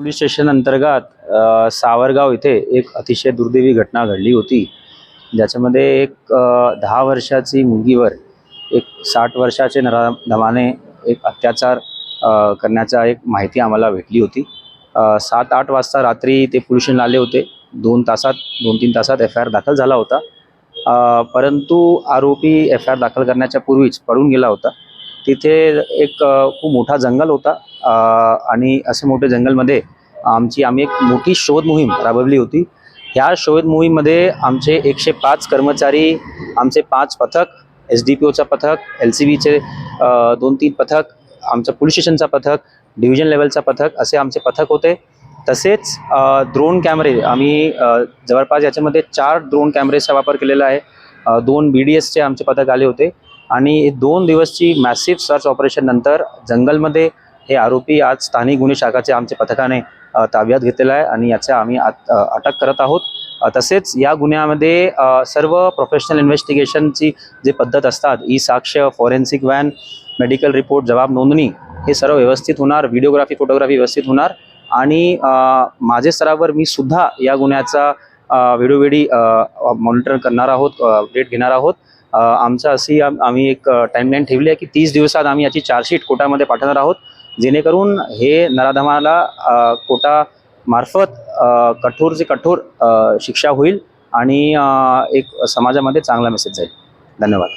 Police station अंतर्गत सावरगाव इथे एक अतिशय दुर्दैवी घटना घडली होती, ज्याच्यामध्ये एक 10 वर्षाची मुलगीवर एक 60 वर्षाचे नराधमाने एक अत्याचार करण्याचा एक माहिती आम्हाला भेटली होती। 7-8 वाजता रात्री ते पोलीस स्टेशनला आले होते। 2-3 तासात FIR दाखल झाला होता, परंतु आरोपी FIR दाखल करण्याच्या पूर्वीच पळून गेला होता। तिथे एक खूप मोठा जंगल होता आणि असे मोठे जंगलमध्ये आम्ही एक मोठी शोध मोहीम राबवली होती। ह्या शोध मोहीममध्ये आमचे 105 कर्मचारी, आमचे 5 पथक, SDPOचा पथक, LCBचे 2-3 पथक, आमचं पोलीस स्टेशनचा पथक, डिव्हिजन लेवलचा पथक असे आमचे पथक होते। तसेच ड्रोन कॅमेरे आम्ही जवळपास याच्यामध्ये 4 ड्रोन कॅमेरेचा वापर केलेला आहे। 2 BDSचे आमचे पथक आले होते आणि 2 दिवसची मॅसिव्ह सर्च ऑपरेशन नंतर जंगलमध्ये हे आरोपी आज स्थानिक गुन्हे शाखाचे आमच्या पथकाने ताब्यात घेतलेला आहे आणि याचा आम्ही अटक करत आहोत। तसेच या गुन्ह्यामध्ये सर्व प्रोफेशनल इन्व्हेस्टिगेशनची जे पद्धत असतात, ई-साक्ष, फॉरेन्सिक व्हॅन, मेडिकल रिपोर्ट, जबाब नोंदणी हे सर्व व्यवस्थित होणार, व्हिडिओग्राफी, फोटोग्राफी व्यवस्थित होणार आणि माझे स्तरावर मी सुद्धा या गुन्ह्याचा वेळोवेळी मॉनिटर करणार आहोत, अपडेट घेणार आहोत। आम्ही एक टाइमलाईन ठेवली आहे की 30 दिवसात आम्ही याची चार्जशीट कोर्टामध्ये पाठवणार आहोत, जेणेकरून हे नराधमाला कोर्टामार्फत कठोर कठोर शिक्षा होईल आणि एक समाजामध्ये चांगला मेसेज जाईल। धन्यवाद।